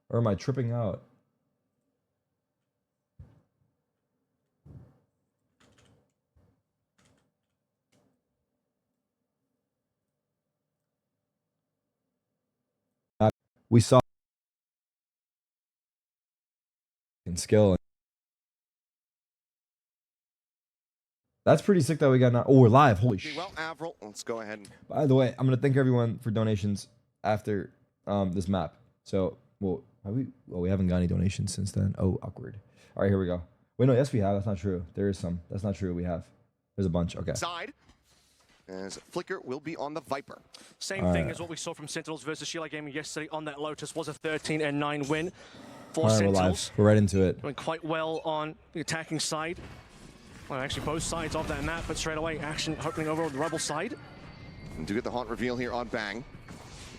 Or am I tripping out? We saw in skill. That's pretty sick that we got now. Oh, we're live. Holy shit. Well, Avril, let's go ahead. By the way, I'm gonna thank everyone for donations after this map. So, well, we haven't got any donations since then. Oh, awkward. All right, here we go. Wait, no, yes, we have. That's not true. There is some. That's not true. We have. There's a bunch. Okay. Side, as Flicker will be on the Viper. Same thing as what we saw from Sentinels versus Sheila Gaming yesterday on that Lotus. Was a 13-9 win for All right, Sentinels. we're right into it. Doing quite well on the attacking side. Well, actually, both sides of that map, but straight away, action opening over on the Rebel side. And do get the haunt reveal here on Bang.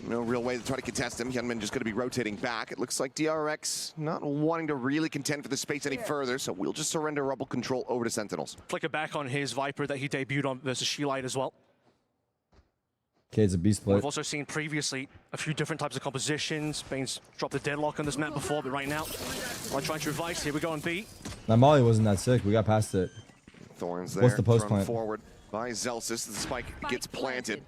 No real way to try to contest him. Hyunmin just going to be rotating back. It looks like DRX not wanting to really contend for the space any further, so we'll just surrender Rebel control over to Sentinels. Flicker back on his Viper that he debuted on versus Sheelite as well. Okay, it's a beast split. We've also seen previously a few different types of compositions. Bane's dropped the deadlock on this map before, but right now, I'm trying to revise. Here we go on B. That Molly wasn't that sick. We got past it. Thorns there. What's the post thrown plant? Forward by Zelsis. The spike gets planted.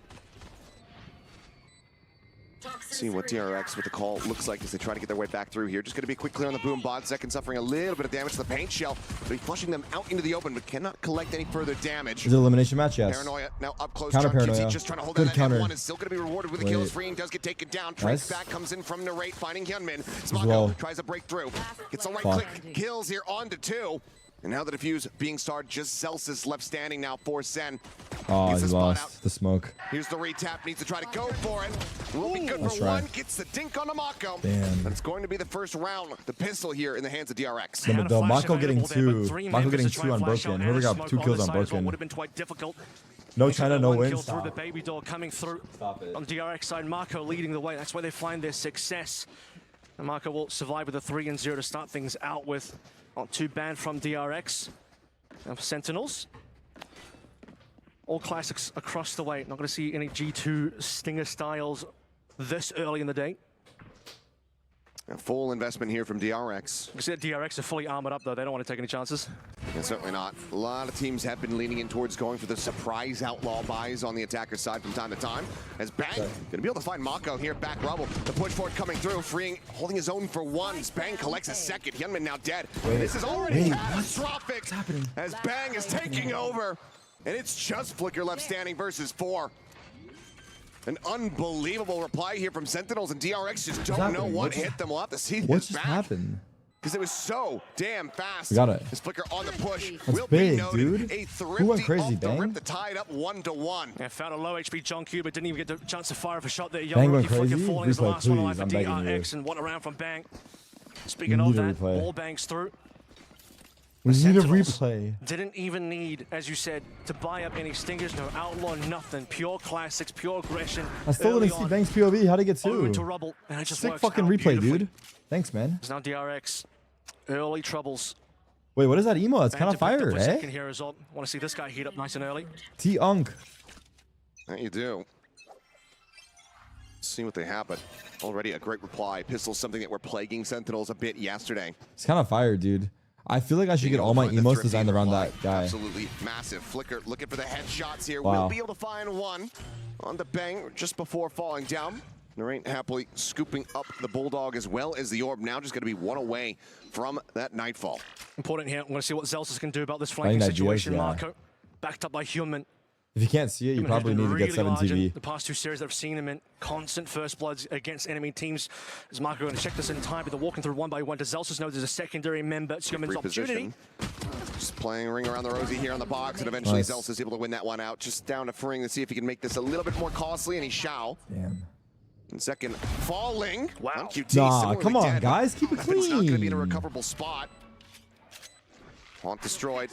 See what DRX with the call looks like as they try to get their way back through here. Just going to be a quick clear on the boom bot. Second suffering a little bit of damage to the paint shell. But he's flushing them out into the open, but cannot collect any further damage. Is it elimination match? Yes. Paranoia now up close. Counter John Paranoia. just trying to hold Good down that counter. M1 is still going to be rewarded with the kills. Freeing does get taken down. Trace back comes in from Narrate, finding Hyunmin. Smoko well. tries to break through. Gets the right Fuck. click. Kills here on to 2. And now the defuse being started, just Celsius left standing now for Sen. Oh, Gets he the spot lost out. the smoke. Here's the retap, needs to try to go for it. Will be good Nice for one, try. gets the dink on the Mako. Damn. But it's going to be the first round, the pistol here in the hands of DRX. Yeah, but the Flash Mako getting available there, but two. three Mako members getting to try two and on flash broken. out Whoever and got smoke 2 on kills the on side as well broken. would have been quite difficult. No They China, got no one wins. kill through the baby door coming through. Stop it. On DRX side, Marco leading the way. That's where they find their success. And Marco will survive with a 3-0 to start things out with. Not too bad from DRX. Now for Sentinels. All classics across the way. Not going to see any G2 Stinger styles this early in the day. A full investment here from DRX. You can see that DRX are fully armored up though. They don't want to take any chances. And certainly not. A lot of teams have been leaning in towards going for the surprise outlaw buys on the attacker side from time to time. As Bang going to be able to find Mako here, back Rebel. The push forward coming through, freeing, holding his own for one. Bang collects a second. Hyunmin now dead. This is already catastrophic. What's happening? As Bang is taking over. And it's just Flicker left standing versus 4. An unbelievable reply here from Sentinels, and DRX just don't know what hit them. We'll have to see What this just back. happened? Because it was so damn fast. We got it. This Flicker on the push. That's will big, be noted. dude. A Who went thrifty crazy, off the Bang? rip to tie it up 1-1. Yeah, found a low HP John Q, but didn't even get the chance to fire off a shot there. Bang Young went rookie Flicker crazy? falling as the Replay, last one alive please. for I'm begging DRX, you. and one around from Bang. Speaking We of need a that, replay. all Bangs through. We need a Sentinels replay. Didn't even need, as you said, to buy up any Stingers, no Outlaw, nothing. Pure classics, pure aggression. I still didn't see Bang's POV. How'd he get Over 2? to Rubble, and it just Sick works fucking out replay, beautifully. dude. Thanks, man. It's now DRX. Early troubles. Wait, what is that emo? It's Bang kind to of pick up fire, a eh? second here as well. Want to see this guy heat up nice and early. T-Unk. That you do. See what they have, but already a great reply. Pistol's something that were plaguing Sentinels a bit yesterday. It's kind of fire, dude. I feel like I should get all my emos designed around that guy. Absolutely massive. Flicker looking for the headshots here. Wow. We'll be able to find one on the Bang just before falling down. Narrate happily scooping up the Bulldog as well as the Orb. Now just going to be one away from that Nightfall. Important here. I want to see what Zelsis can do about this flanking that situation. Diaz, yeah. Marco, backed up by Human. If you can't see it, you Human has probably been need to get really 7 large in TV. the past 2 series that I've seen him in constant first bloods against enemy teams. Is Marco going to check this in time? But they're walking through one by one. Does Zelsis know there's a secondary member? It's Human's opportunity. Just playing ring around the rosy here on the box, and eventually Nice. Zelsis is able to win that one out. Just down to Fring to see if he can make this a little bit more costly, and he shall. Damn. And second, falling. Wow. On QT, Nah, similarly come on, dead. guys. Keep it Weapon's not going to be in a clean. recoverable spot. Haunt destroyed.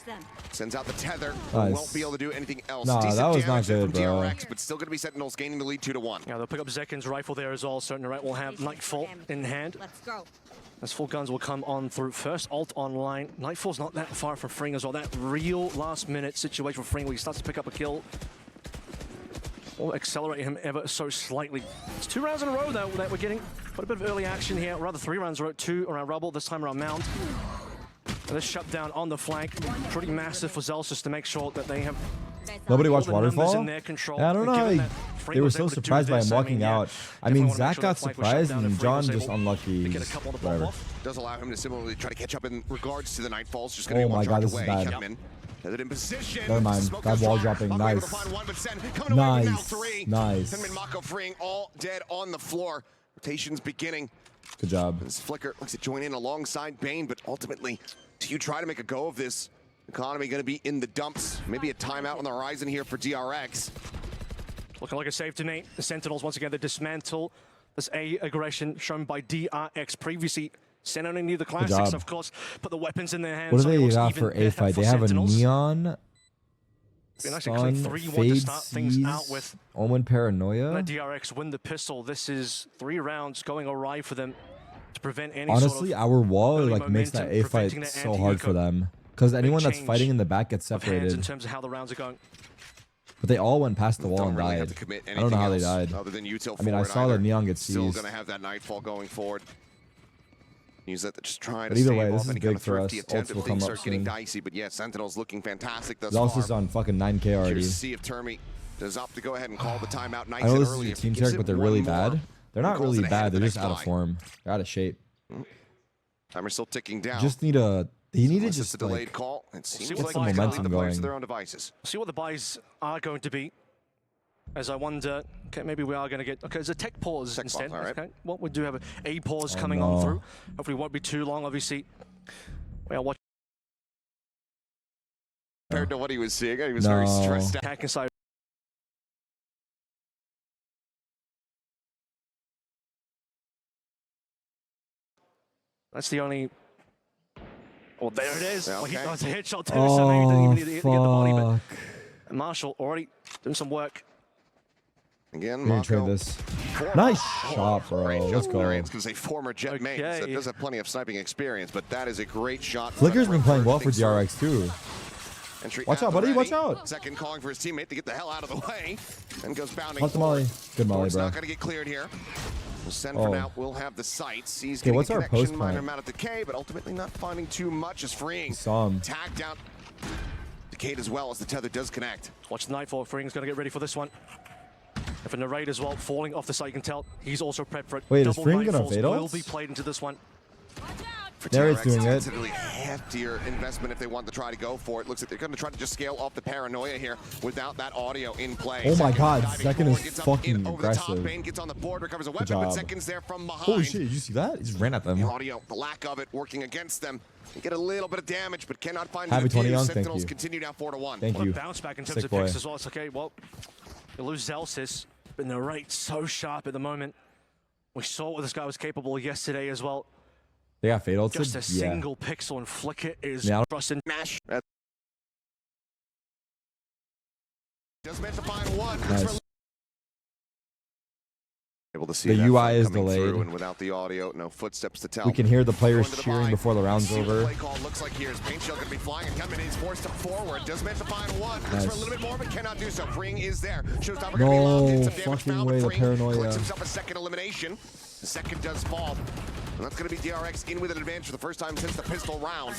Sends out the tether. Nice. Won't be able to do anything else. Nah, Decent that was not damage there good, from bro. DRX, but still going to be Sentinels gaining the lead 2-1. Yeah, they'll pick up Zekin's rifle there as well. So Narrate will have Nightfall in hand. Let's go. As full guns will come on through first. Alt online. Nightfall's not that far from Fring as well. That real last minute situation for Fring where he starts to pick up a kill. or accelerate him ever so slightly. It's 2 rounds in a row, though, that we're getting quite a bit of early action here. Rather 3 rounds in a row, 2 around Rubble, this time around Mound. And this shutdown on the flank, pretty massive for Zelsis to make sure that they have Nobody watched all the numbers Waterfall? in their control. Yeah, I don't know. Given that They Free were was so able to do surprised by him this, walking yeah, out. I definitely mean, wanna make Zach sure got the flank was shut surprised, down and Free John was just able unlucky. to get a couple to pop Whatever. off. Does allow him to similarly try to catch up in regards to the Nightfalls. Just going to Oh be my one God, charge this is away. bad. Kept him in. Has it in position. Never mind. Smoke That goes wall far. dropping, Mako able nice. to find one, but Sen coming away with now 3. Nice. Henman Mako freeing all dead on the floor. Rotations beginning. Good job. This Flicker looks to join in alongside Bane, but ultimately, do you try to make a go of this? Economy going to be in the dumps. Maybe a timeout on the horizon here for DRX. Looking like a save to Nate. The Sentinels, once again, they dismantle this A aggression shown by DRX previously. Sent only near the classics, job. of course. Put the weapons in their hands. What so do it they was got even for A better fight? They for have a Sentinels. Neon, Been actually clean Sun, 3-1 to Fade, start things out Seize, with. Omen, Paranoia. Let DRX win the pistol. This is 3 rounds going awry for them to prevent any Honestly, sort our wall early like makes that momentum, A fight preventing that so hard for anti-eco. them. Because anyone that's change fighting in the back gets of hands in separated. terms of how the rounds are going. But they all went past the wall Don't and really have died. to commit I don't know how they anything else died. Other than util I mean, I forward saw the either. Neon get Still seized. going to have that Nightfall going forward. Use that to just try to But either stave way, this off is any kind big of for thrifty us. attempt Ults if will things come up start getting soon. dicey. But yeah, Sentinel's looking fantastic thus Zelsis far. on fucking 9K already. Curious to see if Termi does opt to go ahead and call the timeout nice I know and this is early. a If he team gives tech, it but they're one really more, bad. They're not calls really it ahead of bad. the They're just next out of guy. form. They're out of shape. Timer's still ticking down. Just need a. They need to Unless it's just a delayed like. call. It seems get like some he's gonna momentum lead the players to going. their own devices. See what the buys are going to be. As I wonder, okay, maybe we are going to get... Okay, there's a tech pause Tech instead. pause, all right. Okay, well, we do have a pause coming no. on through. Hopefully it won't be too long, obviously. We are watching Compared to what he was seeing, he was very No. stressed out. attack inside. That's the only... Well, there it is. Well, he Okay. got a headshot too, so maybe he didn't even need to get the body, but Fuck. Marshall already doing some work. Again, We're gonna trade Mako. this. Nice shot, bro. Great Let's shot. go. I was going to say former Jet main, so Okay. does have plenty of sniping experience, but that is a great shot. Flicker's been playing well for Thinks so. DRX too. Entry Watch at out, the buddy. Watch ready. out. Second calling for his teammate to get the hell out of the way. And goes bounding Watch the molly. Good molly, Forward's bro. not going to get cleared here. We'll send Oh. for now. We'll have the sights. He's Okay, getting what's a our connection, post minor plan? amount of decay, but ultimately not finding too much as freeing. Saw him. Tagged out. Decayed as well as the tether does connect. Watch the Nightfall. Freeing's going to get ready for this one. And for Narrate as well, falling off the side, you can tell he's also prepped for it. Wait, is Double Freeing gonna Nightfalls fade will ults? be played into this one. For Narrate's TRX, doing it's it. considerably heftier investment if they want to try to go for it. Looks like they're going to try to just scale off the paranoia here without that audio in play. Oh my God, diving Second forward, is gets up fucking in over the top. aggressive. Bane gets on the board, recovers a weapon, job. but Second's there from behind. Holy shit! Did you see that? He just ran at them. The audio, the lack of it working against them. They get a little bit of damage, but cannot find Happy the 20 defuse. young, thank Sentinels you. continue now 4-1. Thank What you. a bounce back in terms Sick of boy. picks as well. It's okay, well, you lose Zelsis, but Narrate's so sharp at the moment. We saw what this guy was capable of yesterday as well. They got fade ulted. Just a Yeah. single pixel and Flicker is Yeah. trusting. Mash. Just meant to find one. Nice. Able to see The that UI fight is coming through, delayed. and without the audio, no footsteps to tell. We can hear the players Going to the cheering bind. before the round's See what the over. play call looks like here. Is Paint Shell going to be flying and coming? He's forced to forward. Does meant to find one. Looks for a Nice. little bit more, but cannot do so. Freeing is there. Showstopper No going to be locked in. Some damage fucking found, way, but the Freeing paranoia. collects himself a second elimination. The second does fall. And that's going to be DRX in with an advantage for the first time since the pistol round.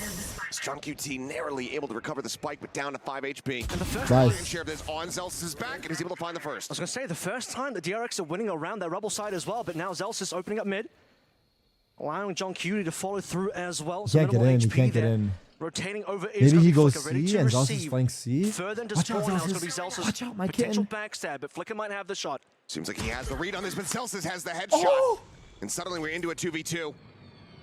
Strong QT narrowly able to recover the spike, but down to 5 HP. And the first Nice. share of this on Zelsis' back, and he's able to find the first. I was going to say, the first time the DRX are winning around that Rebel side as well, but now Zelsis opening up mid, allowing John Cutie to follow through as well. He can't get minimal in. He HP can't get there. in. Rotating over is Maybe gonna he be goes Flicker, ready C to and Zelsis receive. flanks C. Further into Watch out, spawn now, it's going to be Zelsis. Zelsis. Watch out, my Potential kitten. backstab, but Flicker might have the shot. Seems like he has the read on this, but Celsius has the headshot. Oh! And suddenly we're into a 2v2.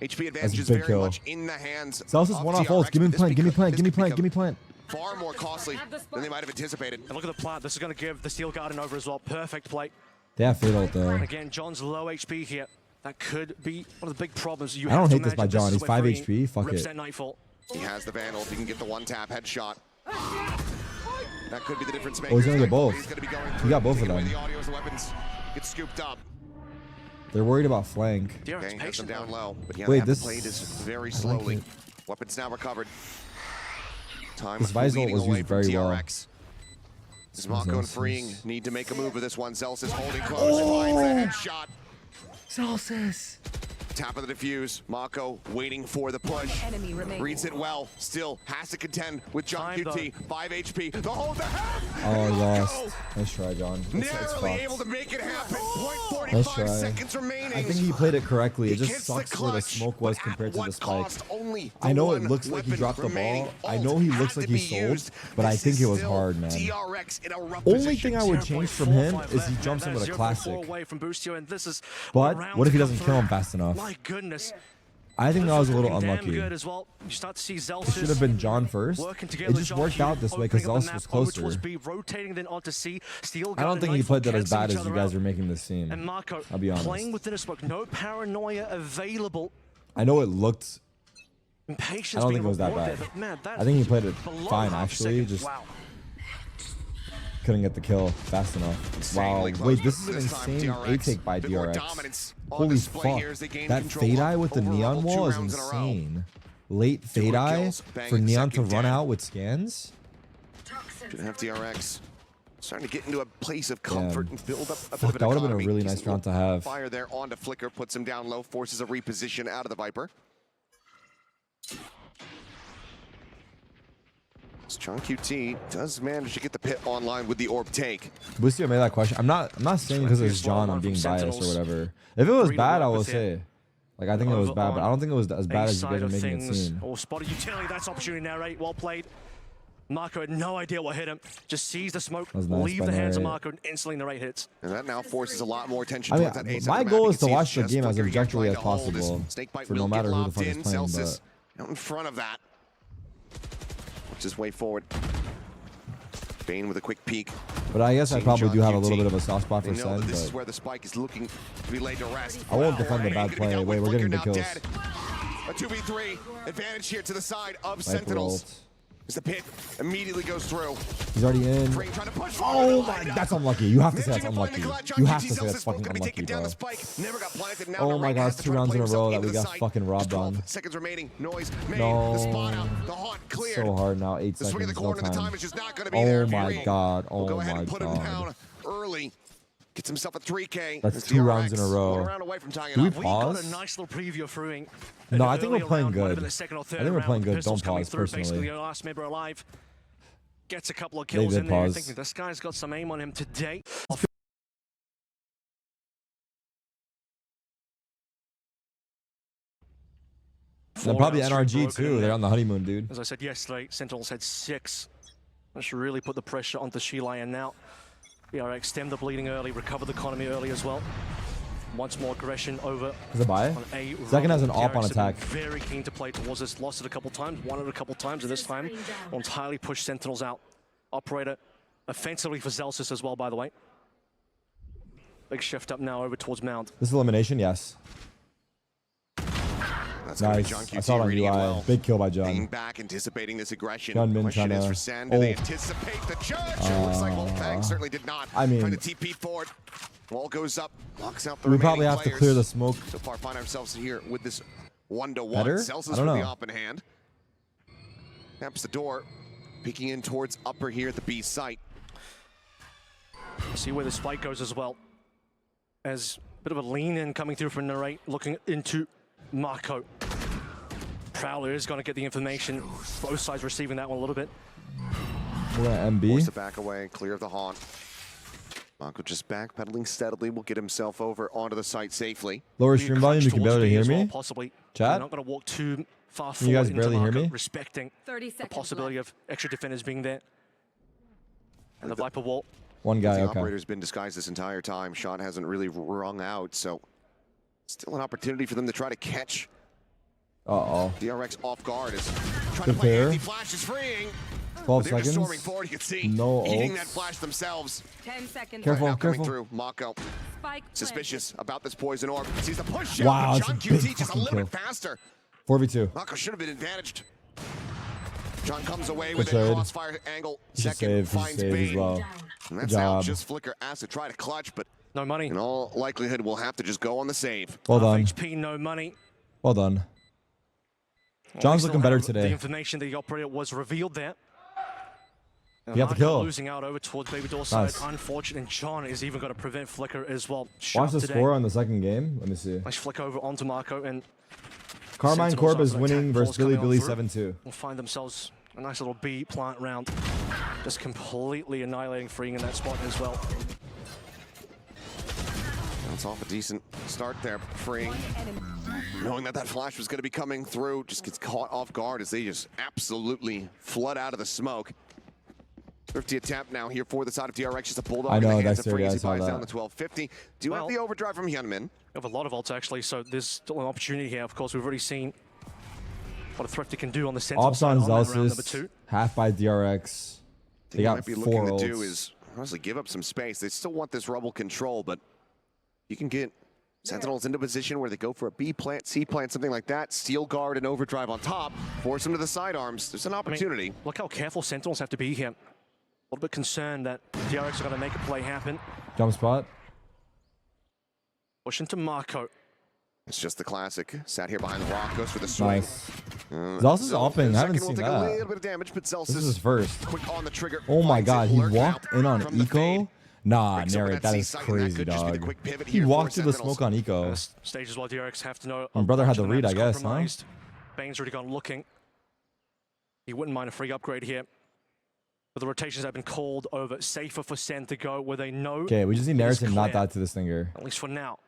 HP That's advantage a is big very kill. much in the hands Zelsis of one off DRX, ults. Give me but this plant. Give me plant. this Give me could plant. Give me become plant. far more costly than they might have anticipated. And look at the plant. This is going to give the Steel Garden over as well. Perfect play. They have fade ult though. Again, John's low HP here. That could be one of the big problems. You I have don't to hate this by imagine John. is He's where 5 Freeing HP. Fuck rips it. that Nightfall. He has the Vandal if he can get the one-tap headshot. That could be the difference maker. Oh, he's gonna get both. He's gonna be going He got both of taking away them. The audio as the weapons get scooped up. They're worried about flank. DRX Okay, has them patient down though. low. But yeah, Wait, they have this- played this very I like slowly. it. Weapons now recovered. Time This Visor bleeding was away used from very well. TRX. Does Mako and Freeing need to make a move with this one? Zelsis is holding close, finds the headshot. Celsius. Tap of the defuse. Mako waiting for the push. Reads it well. Still has to contend with John QT. 5 HP. The hold the half. Oh, lost. Nice try, John. Narrowly able to make it happen. Nice 0.45 try. seconds remaining. I think he played it correctly. It just gets sucks the where the clutch, smoke was but compared at to the what spike. cost? Only I know it one looks like he weapon dropped the remaining. ball. I Ult know he had looks to like be he sold, used. but I This think is it was still hard, man. DRX in a rough Only position. thing I would change from him is he jumps in with a classic. Away from Boostio, and this is But what if he doesn't through. kill him fast enough? My goodness. I think that was a little Looking damn unlucky. good as well. You start to see It Zelsis should have been John first. working together It with just John worked Hugh, out this way because opening up the Zelsis was map over towards closer. B, rotating then onto C. Steel I don't think he played that as bad as you guys are making this seem. And Marco I'll be honest. playing within a smoke, no paranoia available. I know it looked. Impatience I don't being think it was that rewarded bad. there, but man, that I think he played it below fine half a actually. second. Just Wow. couldn't get the kill fast enough. Wow. Insanely close, Wait, this is but an this time insane DRX, A take by bit more DRX. dominance on Holy display fuck. here as they gain That control fade eye with the over neon all 2 wall is rounds in a row. insane. Late fade quick eye kills, bang, for neon to second run down. out with scans. Should have DRX starting to get into a place of comfort and build up a bit Fuck, of an that would have been a economy. really Decent nice round to little have. Fire there onto Flicker, puts him down low, forces a reposition out of the Viper. John QT does manage to get the pit online with the orb take. Boostio made that question. I'm not saying because it's John I'm being biased or whatever. If it was bad, I will say. Like, I think it was bad, but I don't think it was as bad as you guys are making it seem. Or spotted utility, that's opportunity narrate, well played. Marco had no idea what hit him. Just sees the smoke, That was nice leave by the hands of Narrate. Marco, and instantly narrate hits. And that now forces a lot more attention I mean, towards that ace my of the goal map. is You to can see watch the just game as Flicker here objectively trying as to hold this. possible Snakebite for no will get matter who the lobbed fuck is in. playing, Celsius but out in front of that. Watch his way forward. Bane with a quick peek. But I guess I Seeing probably John do have a QT. little bit of a soft spot They for know that Sen, this is but where the spike is looking to be laid to rest. I won't Wow, defend the Bane bad gonna be play. dealt Wait, with. we're getting the Flicker now kills. dead. A 2v3 advantage here to the side of Viper Sentinels. ult. As the pit immediately goes through. He's already in. Frame trying to push Oh forward. my, that's unlucky. You have to say that's Managing to find unlucky. the clutch. You John have to QT say that's Celsius fucking gonna be unlucky, taken down bro. the spike. Never got planted. Now Oh Narate my God, has it's to 2 try to rounds play in a himself row that into we the got site. fucking robbed Just 12 on. seconds remaining. Noise made. No. The spot out. The haunt cleared. So hard now. 8 The swing of the seconds, no corner. The time time. is just not going to be there. Oh my Fury God. will Oh go ahead my and put him God. down early. Gets himself a 3K. That's As 2 rounds in a DRX row. 1 round away from tying it Do we up. We got pause? a nice little preview of Fruing. No, I think we're Earlier playing round, might have good. been the second or I third think we're round, playing good. pistols Don't coming pause, through, personally. Basically, the last member alive gets a couple of They kills did in there. You're pause. thinking this guy's got some aim on him today. And probably Four rounds NRG broken in too. there. They're on the honeymoon, dude. As I said yesterday, Sentinels had 6. That should really put the pressure onto Sheila, and now BRX stem the bleeding early, recover the economy early as well. Once more aggression over Is it buy? on A. Second has an Rumble. op on DRX have been attack. Very keen to play towards this. Lost it a couple times, won it a couple times, and this time will entirely push Sentinels out. Operator offensively for Zelsis as well, by the way. Big shift up now over towards Mound. This is elimination, yes. That's gonna be John Nice. I QT saw it on reading it UI. well. Big kill by Being John. back, anticipating this aggression. Gunman Question is tryna- for Sen. Do they Oh. anticipate the judge? It looks like Wolfgang certainly did not. I mean- Trying to TP forward. Wall goes up, locks out the We remaining probably have to players. clear the smoke. So far, find ourselves here with this 1-to-1. Better? Celsius I don't with the know. op in hand. Taps the door, peeking in towards upper here at the B site. See where this fight goes as well. As a bit of a lean in coming through from Narate, looking into Marco. Prowler is going to get the information. Both sides receiving that one a little bit. We're gonna MB. Force to back away, clear of the haunt. Marco just backpedaling steadily, will get himself over onto the site safely. Lower Be stream volume. You crunched can towards barely B hear as well, me. possibly. Chat? They're not going to walk too far Can you forward guys into barely hear Marco, me? respecting 30 the seconds possibility left. of extra defenders being there. And the Viper wall. One guy. The Okay. operator's been disguised this entire time. Shot hasn't really rung out, so still an opportunity for them to try to catch Uh-oh. DRX off guard. Is trying Good to play pair. anti-flash is freeing. 12 They're just storming seconds. forward. You can see No eating ults. that flash themselves. 10 seconds Careful. Now left. coming careful. through, Mako Spike suspicious about this poison orb. Sees the push Wow, out, that's but a John big QT just a fucking little bit kill. faster. 4v2. Mako should have been advantaged. John comes away Good with a trade. crossfire angle. He should Second save. He should finds save as Bane. well. And Good that's how job. just Flicker asked to try to clutch, but No money. in all likelihood, we'll have to just go on the save. Well Half done. HP, no money. Well done. Well, John's we looking still better have today. The information that the operator was revealed there. And You have to Marco kill. losing out over towards Baby Door side. Nice. Unfortunate. And John is even going to prevent Flicker as well. Watch Sharp the today. score on the second game. Let me see. Nice flick over onto Marco, and Carmine Sentinels Corp is after attack winning balls versus Billy coming on Billy through 7-2. will find themselves a nice little B plant round. Just completely annihilating Freeing in that spot as well. That's off a decent start there, Freeing. Knowing that that flash was going to be coming through, just gets caught off guard as they just absolutely flood out of the smoke. Thrifty attempt now here for the side of DRX, just a bulldog I know, in the hands that's of Freeing as he I saw buys that. down the 1250. Do you have Well, the overdrive from Hyunmin? We have a lot of ults actually, so there's still an opportunity here. Of course, we've already seen what a Thrifty can do on the Sentinel Ops side on on that round number Zelsis, 2. half by DRX. They got might be 4 looking to do ults. is honestly give up some space. They still want this Rebel control, but you can get Sentinels into position where they go for a B plant, C plant, something like that. Steel guard and overdrive on top, force them to the sidearms. There's an opportunity. Look how careful Sentinels have to be here. A little bit concerned that DRX are going to make a play happen. Jump spot. Push into Marco. It's just the classic. Sat here behind the rock, goes for the swing. Nice. Zelsis opping. I haven't Second will seen take a little that. bit of damage, but Zelsis This is his first. quick on the trigger. Oh my finds god, it, he lurk walked out in on from the fade. Eco? Nah, Breaks open narrate, that is C-site, and that crazy, could just be the dog. quick pivot He here for walked through the Sentinels. smoke on Eco. Stages while DRX have to know. My brother had the bunch of read, I maps guess, huh? compromised. Bane's already gone looking. He wouldn't mind a free upgrade here. But the rotations have been called over. Safer for Sen to go where they know. Okay, we just need it is Narrative not clear, die to this stinger. At least for now.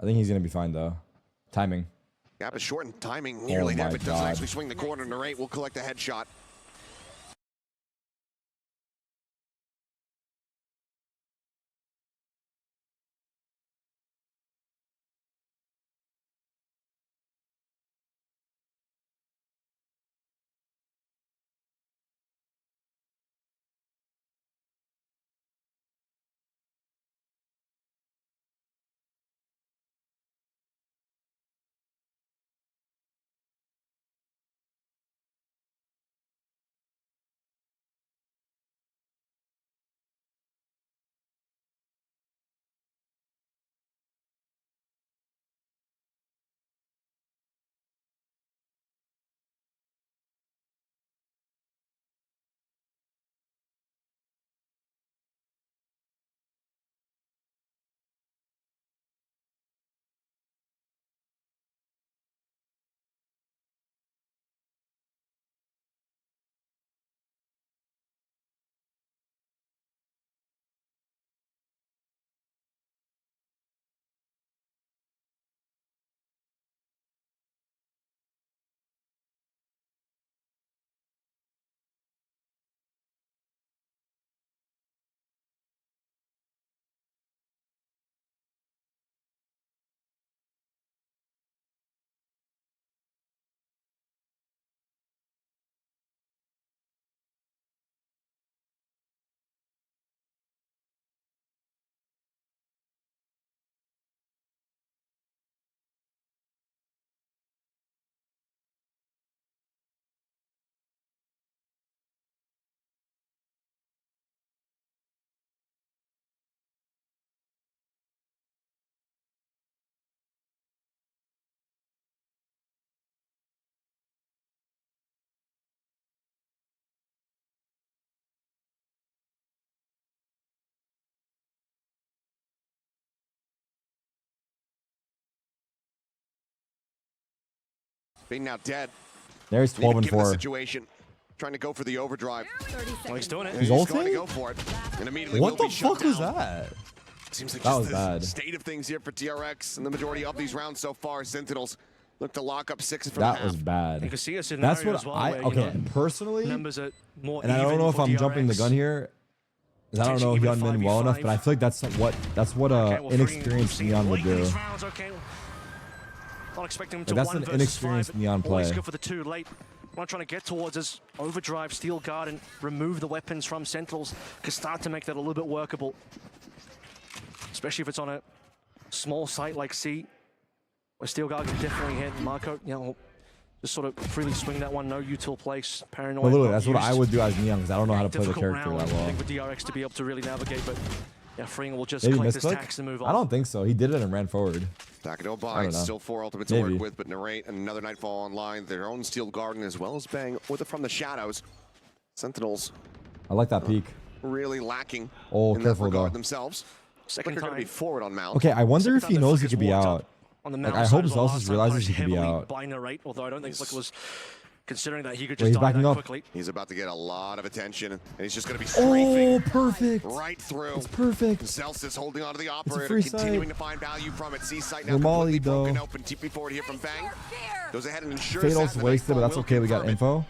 I think he's gonna be fine though. Timing. Gap is short and timing nearly there, my but doesn't God. actually swing the corner. Narrate will collect a headshot. Being now dead. There's Need to 12 and give him the 4. situation. Trying to go for the overdrive. Oh, he's doing it. He's going ulting? to go for it. And immediately What will the be shut fuck was down. that? Seems like That just was the bad. state of things here for DRX and the majority of these rounds so far. Sentinels look to lock up 6 from the That half. was bad. You can see a scenario That's what as well I where, you okay. know, Personally, numbers are more and I don't even know if for I'm jumping the DRX. gun here, 'cause I don't know Potentially Hyunmin even well enough, 5v5. but I feel like that's what Okay, well, inexperienced Freeing, Neon would late in do. these rounds, okay. Not expecting him to Like, that's one an versus inexperienced 5. Neon Always play. go for the 2 late. What I'm trying to get towards is overdrive, steel guard, and remove the weapons from Sentinels. Can start to make that a little bit workable. Especially if it's on a small site like C, where steel guard can definitely hit. Marco, you know, just sort of freely swing that one, no util place, paranoid. But literally, not that's what I used. would do as Neon, because I don't know how to play the Difficult character round, that I well. think, for DRX to be able to really navigate, but yeah, Freeing will just Maybe collect his misclick? tax and move on. I don't think so. He did it and ran forward. Back into a I bind. don't know. Still 4 ultimates to Maybe. work with, but Narrate and another Nightfall online. Their own Steel Garden as well as Bang with it from the shadows. Sentinels I like that peek. Really lacking Oh, in careful that regard though. themselves. Second They're going to be time. forward on Mount. Okay, I wonder if he knows he could be Walked out. up on the Like, Mount I side hope as well. Zelsis Last time realizes punished he could be heavily out. by Narrate, although I don't think Flicker was considering that he could Wait, just he's die backing that up. quickly. He's about to get a lot of attention, and he's just going to be Oh, strafing perfect. right through. It's perfect. Celsius holding onto the a operator, free continuing sight. to find value from it. C-Site now We're completely mollied, though. broken open. TP forward here from Bang. Goes ahead and ensures Fatal's that the wasted, but Nightfall that's will okay. We got confirm it. info.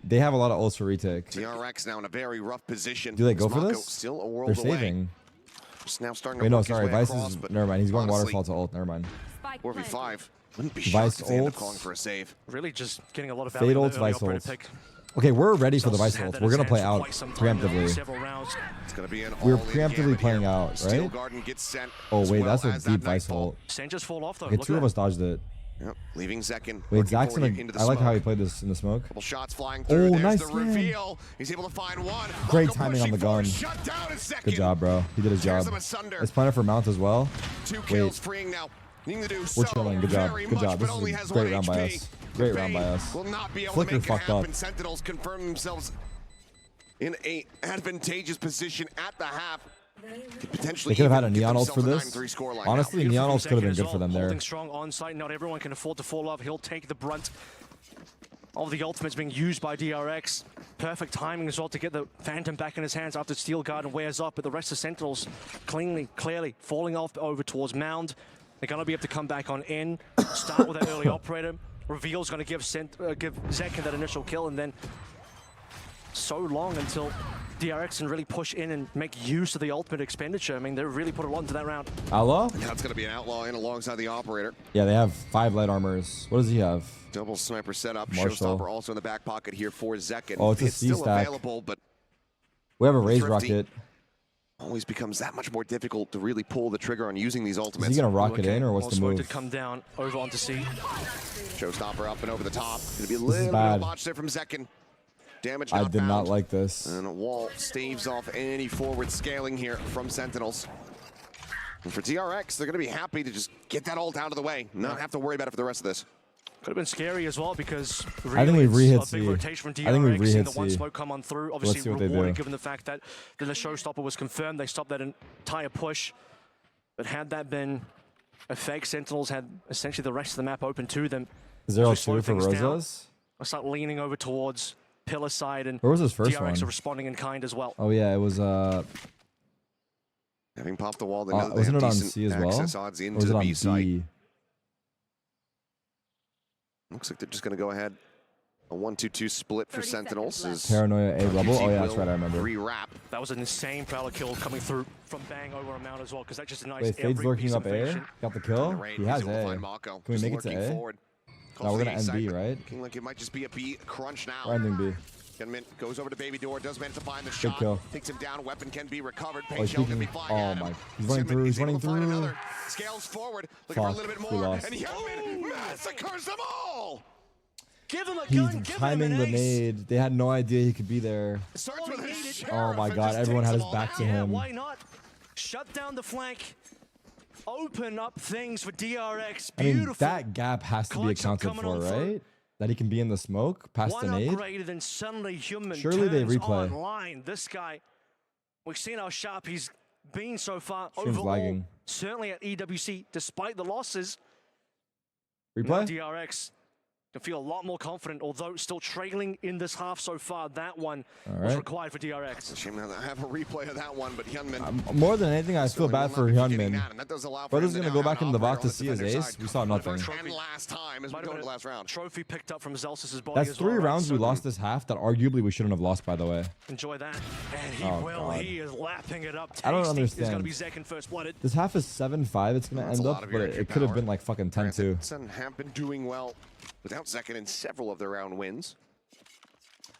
They have a lot of ults for retake. DRX now in a very rough position. Do they go for Mako this? Still a world They're away. saving. Just now starting to Wait, no, work his sorry. way Vice across, is. but Never mind. He's going honestly, waterfall to ult. Never mind. 4v5. Wouldn't be Vice shocked if they end up ults. calling for a save. Really just getting a lot of value Fatal in the early Vice operator ults. pick. Okay, we're ready for the Celsius Vice had ults. that We're in gonna his play hands for out quite some time now, preemptively. several rounds. It's going to be an We're all-in preemptively game playing here. out, Steel right? Garden gets sent. Oh as wait, well that's a as that deep Vice Nightfall. ult. Sen just fall off though. Okay, Look two at of that. us dodged it. Yep, leaving Zekin. Wait, looking Zach's forward gonna. into the I like how smoke. he played this in the smoke. Couple shots flying through. Oh, There's nice the scan. reveal. He's able to find one. Great Mako timing on the pushing forward, gun. Shut down a second. Good job, bro. He did his Tears job. him asunder. It's planted for Mount as well. 2 kills Wait. freeing now. Needing to do We're so chilling. Good job. very Good much, job. but This only is has a great 1 round by HP. us. Great round by Bane us. will not be able Flicker to make it fucked up. happen. Sentinels confirm themselves in a advantageous position at the half. Could potentially They could have had a even get neon ult for themselves a this. 9-3 scoreline Honestly, now. neon ults could have been As good well, for them there. Holding strong on site. Not everyone can afford to fall off. He'll take the brunt of the ultimates being used by DRX. Perfect timing as well to get the Phantom back in his hands after Steel Garden wears off, but the rest of Sentinels clearly falling off over towards Mound. They're going to be able to come back on in, start with that early operator. Reveal's going to give Zekin that initial kill, and then so long until DRX can really push in and make use of the ultimate expenditure. I mean, they really put a lot into that round. Outlaw? Now it's going to be an outlaw in alongside the operator. Yeah, they have 5 light armors. What does he have? Double sniper setup. Marshall. Showstopper also in the back pocket here for Zekin. Oh, it's a still C-stack. available, but We have a raise Thrifty. rocket. always becomes that much more difficult to really pull the trigger on using these ultimates. Is he gonna rocket Okay, in or what's well, the smoke move? did come down over onto C. Showstopper up and over the top. Gonna be a is little bit of bad. a botch there from Zekin. Damage I not did not found. like this. And a wall staves off any forward scaling here from Sentinels. And for DRX, they're going to be happy to just get that ult out of the way, not have to worry about it for the rest of this. Could have been scary as well because really I think we've it's re-hit a big C. rotation from DRX. I think we've Seeing re-hit the one C. smoke come on through. Let's Obviously see what they rewarded do. given the fact that the showstopper was confirmed. They stopped that entire push. But had that been a fake, Sentinels had essentially the rest of the map open to them. 0-2 slow for things down. Rosas. I start leaning over towards pillar side, and Where was his first DRX are one? responding in kind as well. Oh yeah, it was Having popped the wall, they know that they wasn't have it on decent C as well? access odds Or into was it the on B site. B? Looks like they're just going to go ahead. A 1-2-2 split for 30 Sentinels. seconds Is Paranoia A Rebel. QT Oh yeah, that's will right. I remember. Rewrap. That was an insane prowler kill coming through from Bang over a mount as well, because that's just a nice Wait, Fade's every lurking piece up of A. evasion. Got the In kill. the raid, He he's has able to A. find Mako, Can we just make it to lurking A? forward. No, we're gonna Calls end for the B, excitement. right? Looking like it might just be a B crunch now. We're ending B. Kenmint goes over to Baby Door, does manage to find the shot. kill. Takes him down, weapon can be recovered. Oh, Paint he's shell can be peeking. flying Oh at him. my. He's running through. He's able running to find through. another. Scales forward, looking for a Fuck, little bit we more. lost. And Yeoman massacres them all! Give him a He's gun, give him timing an the ace. nade. They had no idea he could be there. Starts all with he a needed. sheriff Oh my and God, just everyone takes had them his all back to down. Yeah, him. why not? Shut down the flank. Open up things for DRX. I mean, Beautiful. that gap has to be Clutch up accounted coming for, on through. right? That he can be in the smoke past One the nade. upgraded and suddenly Human Surely they turns replay. online. This guy, we've seen how sharp he's been so far. Stream's Overall, lagging. certainly at EWC, despite the losses, now Replay? DRX can feel a lot more confident, although still trailing in this half so far. That one All was right. required for DRX. Shame not to have a replay of that one, but Hyunmin. More than anything, I feel certainly bad will for not be forgetting Hyunmin. that, and that does allow for Brother's him to gonna now go have back an in the operator bot on to the see his defender's ace. side. We saw nothing. And last time as we Might go have into been the last round. Trophy picked up from Zelsis' body That's as well, 3 right? rounds we So lost this half that arguably we shouldn't have lost, by the way. enjoy that. And he Oh, will. God. He is lapping it up. I don't Tasty is going to understand. be Zekin first blooded. This half is 7-5. It's going to That's end a up, lot of but your it entry could have power. been like fucking 10-2. Sun have been doing well without Zekin in several of their round wins.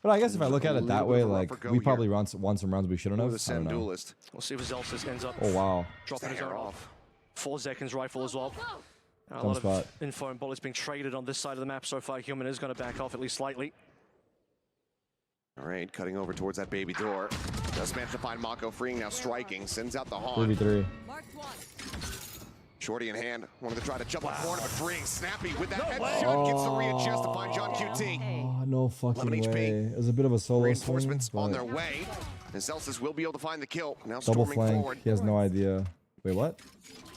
But I guess if I look at it that little way, bit of a like, rougher go we here. probably won some rounds we shouldn't For have. the I Sen don't know. duelist. We'll see if Zelsis ends up Oh, wow. dropping his Hair own off. 4 Zekin's rifle as well. A Dumb lot spot. of info and bullets being traded on this side of the map so far. Human is going to back off at least slightly. All right, cutting over towards that Baby Door. Does manage to find Mako freeing now, striking, sends out the Haunt. 3v3. Marked one. Shorty in hand, wanted to try to jump up corner, but freeing Snappy with that headshot gets to readjust to find John QT. Oh, no fucking 11 HP. way. It was a bit of a solo Reinforcements swing, on but their way, and Celsius will be able to find the kill. Now double storming flank. forward. He has no idea. Wait, what?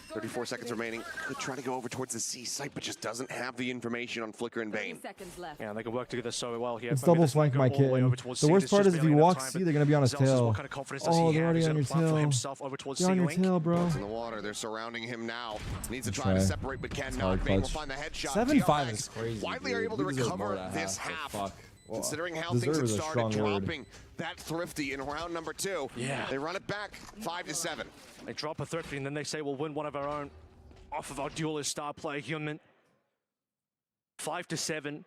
34 seconds remaining. Could try to go over towards the C site, but just doesn't have the information on Flicker and Bane. Seconds left. Yeah, they can work together so well here. It's I mean, double this might flank go my all the way kid. over towards The C. worst There's part just is if you barely enough walk time, C, but they're gonna be on his Celsius, tail. what kind of confidence does Oh, he they're have? already He's on gonna your plan for tail. himself over towards They're on your C-Link. tail, bro. It's in the water. They're surrounding him now. Needs to Good try to try. separate, but cannot. hard Bane will clutch. find the headshot. 7-5 TRX is crazy. widely are Dude. able to We deserve more recover than this half, half. but fuck. Well, Considering how things deserve have is a started strong word. dropping that thrifty in round number 2. Yeah. They run it back 5-7. They drop a thrifty, and then they say, we'll win one of our own off of our duelist star player, Human. 5-7.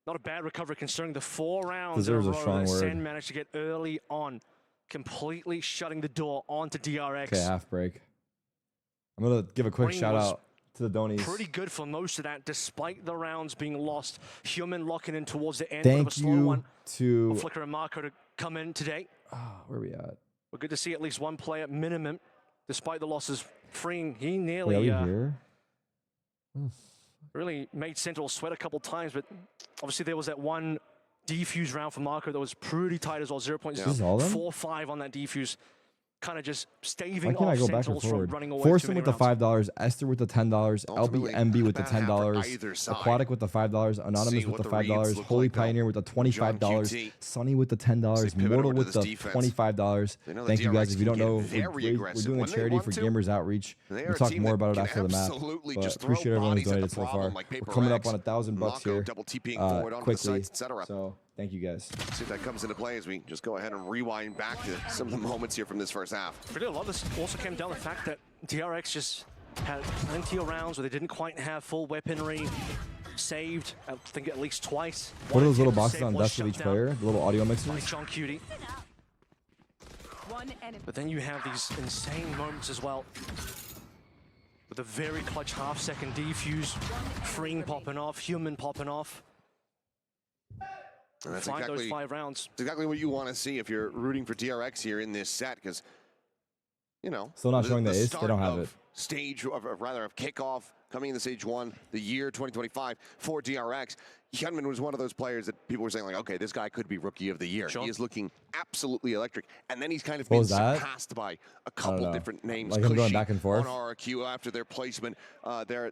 Not a bad recovery considering the 4 rounds Deserves in a a row strong that word. Sen managed to get early on, completely shutting the door onto DRX. Okay, half break. I'm gonna give a quick Green shout was out to the Donies. Pretty good for most of that, despite the rounds being lost. Human locking in towards the end. Thank Bit of a slow you one. to. Flicker and Marco to come in today. Where are we at? We're good to see at least one player minimum, despite the losses. Freeing, he Wait, are nearly we here? really made Central sweat a couple times, but obviously there was that one defuse round for Marco that was pretty tight as well. This is all them? 0.45 on that defuse. Kind of just Why staving can't I off go back or Centrals from forward? running away. Forcing too with many the rounds. $5, Esther with the $10, Ultimately, LBMB with the not a bad half for $10, either side. Aquatic with the $5, Anonymous See with the what the reads $5, look Holy like, though. Pioneer with the John $25, QT. Sunny with the $10, pivot Mortal over to with this the defense. $25. They know the Thank you guys. DRX If you don't can know, get very we're aggressive doing a when they charity want for to. Gamers Outreach. They are We'll a talk team more that about it can after the map. absolutely But just throw appreciate everyone who's bodies at donated the so far. problem like We're paper coming up bags. on $1,000 Mako here double TPing forward onto the quickly. sites, etc. So thank you guys. See if that comes into play as we just go ahead and rewind back to some of the moments here from this first half. Really, a lot of this also came down to the fact that DRX just had plenty of rounds where they didn't quite have full weaponry saved. I think at least twice. What are those little One boxes save on was desk of shut each down player? The little audio by mixers? John Cutie. One enemy. But then you have these insane moments as well. With a very clutch half-second defuse, freeing popping off, Human popping off. And that's Find those exactly, 5 rounds. that's exactly what you want to see if you're rooting for DRX here in this set, because, you know, Still not showing the ace? They start don't have of it. Stage, rather, of kickoff coming into stage 1, the year 2025 for DRX. Hyunmin was one of those players that people were saying, like, okay, this guy could be rookie of the year. Sure. He is looking absolutely electric. And then he's kind of What been was that? surpassed by a couple know. different names. Like him going Cushy back and forth? on RQ after their placement there.